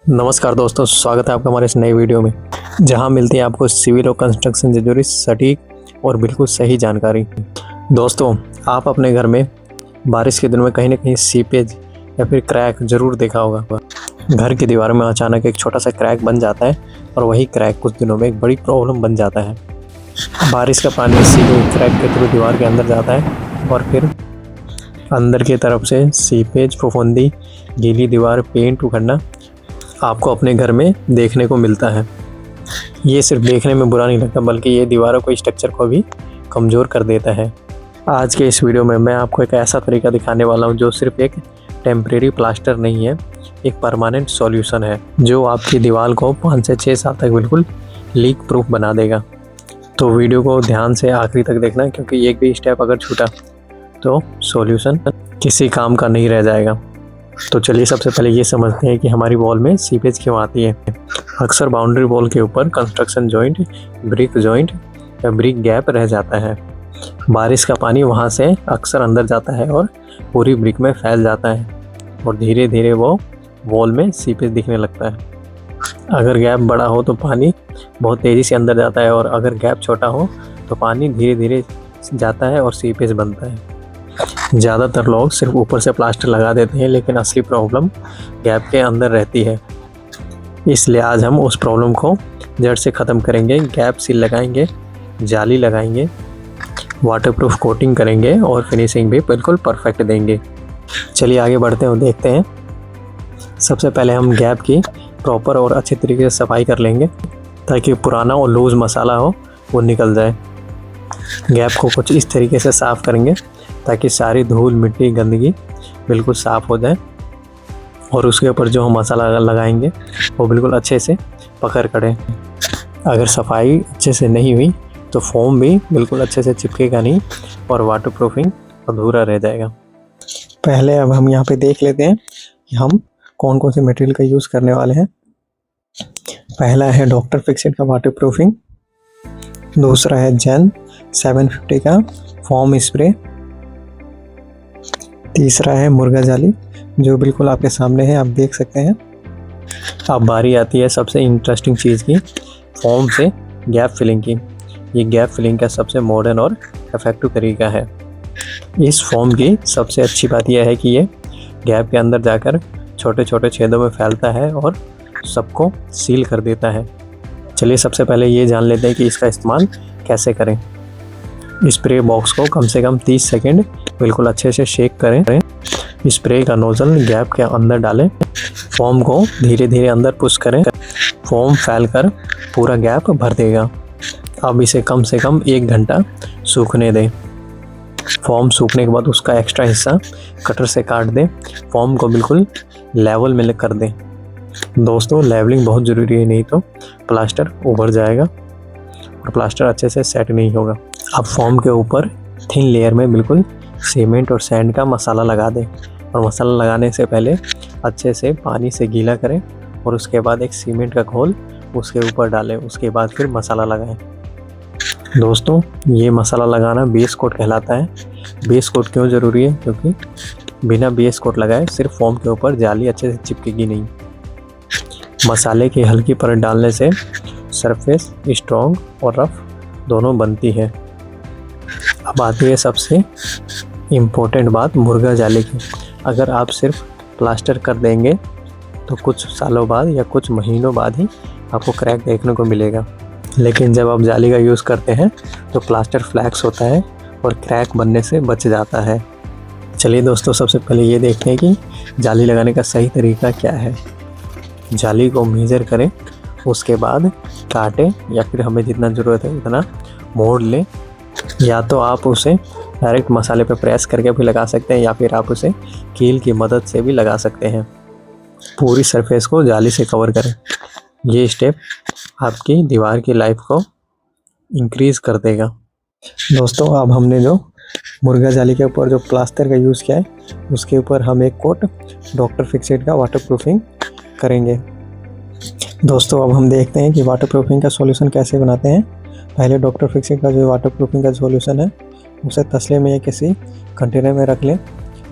नमस्कार दोस्तों, स्वागत है आपका हमारे इस नए वीडियो में, जहां मिलती है आपको सिविल और कंस्ट्रक्शन से जुड़ी सटीक और बिल्कुल सही जानकारी। दोस्तों, आप अपने घर में बारिश के दिनों में कहीं ना कहीं सीपेज या फिर क्रैक जरूर देखा होगा। घर की दीवार में अचानक एक छोटा सा क्रैक बन जाता है और वही क्रैक कुछ दिनों में एक बड़ी प्रॉब्लम बन जाता है। बारिश का पानी सीधे क्रैक के थ्रू दीवार के अंदर जाता है और फिर अंदर की तरफ से सीपेज, फफूंदी, गीली दीवार, पेंट उखड़ना आपको अपने घर में देखने को मिलता है। ये सिर्फ देखने में बुरा नहीं लगता, बल्कि ये दीवारों को, स्ट्रक्चर को भी कमज़ोर कर देता है। आज के इस वीडियो में मैं आपको एक ऐसा तरीका दिखाने वाला हूँ जो सिर्फ एक टेम्परेरी प्लास्टर नहीं है, एक परमानेंट सॉल्यूशन है जो आपकी दीवार को 5 से 6 साल तक बिल्कुल लीक प्रूफ बना देगा। तो वीडियो को ध्यान से आखिरी तक देखना, क्योंकि एक भी स्टेप अगर छूटा तो सॉल्यूशन किसी काम का नहीं रह जाएगा। तो चलिए सबसे पहले ये समझते हैं कि हमारी वॉल में सीपेज क्यों आती है। अक्सर बाउंड्री वॉल के ऊपर कंस्ट्रक्शन जॉइंट, ब्रिक जॉइंट या ब्रिक गैप रह जाता है। बारिश का पानी वहाँ से अक्सर अंदर जाता है और पूरी ब्रिक में फैल जाता है और धीरे धीरे वो वॉल में सीपेज दिखने लगता है। अगर गैप बड़ा हो तो पानी बहुत तेज़ी से अंदर जाता है, और अगर गैप छोटा हो तो पानी धीरे धीरे जाता है और सीपेज बनता है। ज़्यादातर लोग सिर्फ ऊपर से प्लास्टर लगा देते हैं, लेकिन असली प्रॉब्लम गैप के अंदर रहती है। इसलिए आज हम उस प्रॉब्लम को जड़ से ख़त्म करेंगे। गैप सील लगाएंगे, जाली लगाएंगे, वाटरप्रूफ कोटिंग करेंगे और फिनिशिंग भी बिल्कुल परफेक्ट देंगे। चलिए आगे बढ़ते हैं और देखते हैं। सबसे पहले हम गैप की प्रॉपर और अच्छे तरीके से सफाई कर लेंगे, ताकि पुराना और लूज़ मसाला हो वो निकल जाए। गैप को कुछ इस तरीके से साफ़ करेंगे ताकि सारी धूल, मिट्टी, गंदगी बिल्कुल साफ़ हो जाए, और उसके ऊपर जो हम मसाला लगाएंगे वो बिल्कुल अच्छे से पकड़ करे। अगर सफाई अच्छे से नहीं हुई तो फोम भी बिल्कुल अच्छे से चिपकेगा नहीं और वाटरप्रूफिंग अधूरा रह जाएगा। पहले अब हम यहाँ पे देख लेते हैं कि हम कौन कौन से मटेरियल का यूज़ करने वाले हैं। पहला है डॉक्टर फिक्सेड का वाटरप्रूफिंग, दूसरा है जेन 750 का फोम स्प्रे, तीसरा है मुर्गा जाली जो बिल्कुल आपके सामने है, आप देख सकते हैं। अब बारी आती है सबसे इंटरेस्टिंग चीज़ की, फोम से गैप फिलिंग की। ये गैप फिलिंग का सबसे मॉडर्न और इफेक्टिव तरीका है। इस फोम की सबसे अच्छी बात यह है कि ये गैप के अंदर जाकर छोटे छोटे छेदों में फैलता है और सबको सील कर देता है। चलिए सबसे पहले ये जान लेते हैं कि इसका इस्तेमाल कैसे करें। स्प्रे बॉक्स को कम से कम 30 सेकंड बिल्कुल अच्छे से शेक करें। स्प्रे का नोजल गैप के अंदर डालें, फोम को धीरे धीरे अंदर पुश करें। फोम फैलकर पूरा गैप भर देगा। अब इसे कम से कम 1 घंटा सूखने दें। फोम सूखने के बाद उसका एक्स्ट्रा हिस्सा कटर से काट दें। फोम को बिल्कुल लेवल में कर दें। दोस्तों, लेवलिंग बहुत ज़रूरी है, नहीं तो प्लास्टर उभर जाएगा और प्लास्टर अच्छे से सेट नहीं होगा। अब फोम के ऊपर थिन लेयर में बिल्कुल सीमेंट और सैंड का मसाला लगा दें, और मसाला लगाने से पहले अच्छे से पानी से गीला करें और उसके बाद एक सीमेंट का घोल उसके ऊपर डालें। उसके बाद फिर मसाला लगाएं। दोस्तों, ये मसाला लगाना बेस कोट कहलाता है। बेस कोट क्यों ज़रूरी है? क्योंकि बिना बेस कोट लगाए सिर्फ फोम के ऊपर जाली अच्छे से चिपकेगी नहीं। मसाले की हल्की परत डालने से सरफेस स्ट्रॉन्ग और रफ दोनों बनती है। अब आती है सबसे इम्पोर्टेंट बात, मुर्गा जाली की। अगर आप सिर्फ प्लास्टर कर देंगे तो कुछ सालों बाद या कुछ महीनों बाद ही आपको क्रैक देखने को मिलेगा, लेकिन जब आप जाली का यूज़ करते हैं तो प्लास्टर फ्लैक्स होता है और क्रैक बनने से बच जाता है। चलिए दोस्तों, सबसे पहले ये देखते हैं कि जाली लगाने का सही तरीका क्या है। जाली को मेजर करें, उसके बाद काटें, या फिर हमें जितना ज़रूरत है उतना मोड़ लें। या तो आप उसे डायरेक्ट मसाले पे प्रेस करके भी लगा सकते हैं, या फिर आप उसे कील की मदद से भी लगा सकते हैं। पूरी सरफेस को जाली से कवर करें। ये स्टेप आपकी दीवार की लाइफ को इंक्रीज़ कर देगा। दोस्तों, अब हमने जो मुर्गा जाली के ऊपर जो प्लास्टर का यूज़ किया है, उसके ऊपर हम एक कोट डॉक्टर फिक्सेड का वाटरप्रूफिंग करेंगे। दोस्तों, अब हम देखते हैं कि वाटरप्रूफिंग का सॉल्यूशन कैसे बनाते हैं। पहले डॉक्टर फिक्सेड का जो वाटरप्रूफिंग का सॉल्यूशन है उसे तसले में या किसी कंटेनर में रख लें।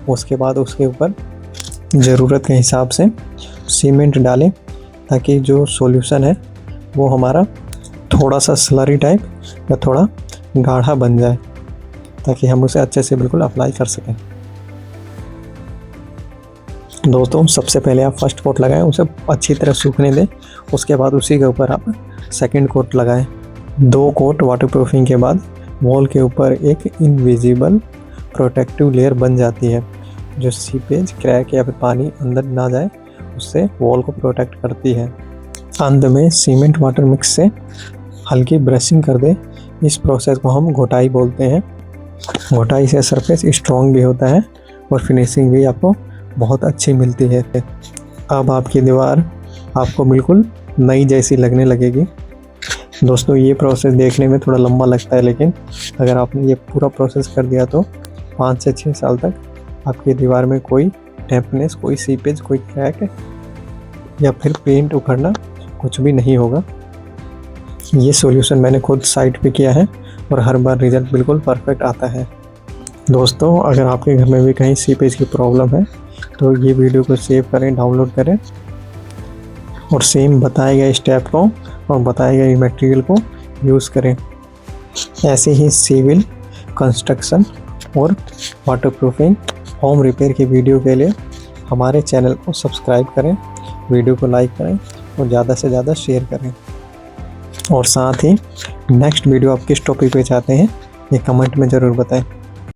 उसके बाद उसके ऊपर ज़रूरत के हिसाब से सीमेंट डालें ताकि जो सॉल्यूशन है वो हमारा थोड़ा सा स्लरी टाइप या थोड़ा गाढ़ा बन जाए, ताकि हम उसे अच्छे से बिल्कुल अप्लाई कर सकें। दोस्तों सबसे पहले आप फर्स्ट कोट लगाएं, उसे अच्छी तरह सूखने दें। उसके बाद उसी के ऊपर आप सेकंड कोट लगाएं। 2 कोट वाटरप्रूफिंग के बाद वॉल के ऊपर एक इनविजिबल प्रोटेक्टिव लेयर बन जाती है, जो सीपेज, क्रैक या फिर पानी अंदर ना जाए उससे वॉल को प्रोटेक्ट करती है। अंत में सीमेंट वाटर मिक्स से हल्की ब्रशिंग कर दें। इस प्रोसेस को हम घोटाई बोलते हैं। घोटाई से सरफेस स्ट्रॉन्ग भी होता है और फिनिशिंग भी आपको बहुत अच्छी मिलती है। अब आपकी दीवार आपको बिल्कुल नई जैसी लगने लगेगी। दोस्तों ये प्रोसेस देखने में थोड़ा लंबा लगता है, लेकिन अगर आपने ये पूरा प्रोसेस कर दिया तो 5 से 6 साल तक आपकी दीवार में कोई डैम्पनेस, कोई सीपेज, कोई क्रैक या फिर पेंट उखड़ना कुछ भी नहीं होगा। ये सॉल्यूशन मैंने खुद साइट पे किया है और हर बार रिज़ल्ट बिल्कुल परफेक्ट आता है। दोस्तों अगर आपके घर में भी कहीं सीपेज की प्रॉब्लम है तो ये वीडियो को सेव करें, डाउनलोड करें और सेम बताए गए स्टेप को और बताए गए मटेरियल को यूज़ करें। ऐसे ही सिविल, कंस्ट्रक्शन और वाटरप्रूफिंग, होम रिपेयर की वीडियो के लिए हमारे चैनल को सब्सक्राइब करें, वीडियो को लाइक करें और ज़्यादा से ज़्यादा शेयर करें। और साथ ही नेक्स्ट वीडियो आप किस टॉपिक पे चाहते हैं ये कमेंट में ज़रूर बताएं।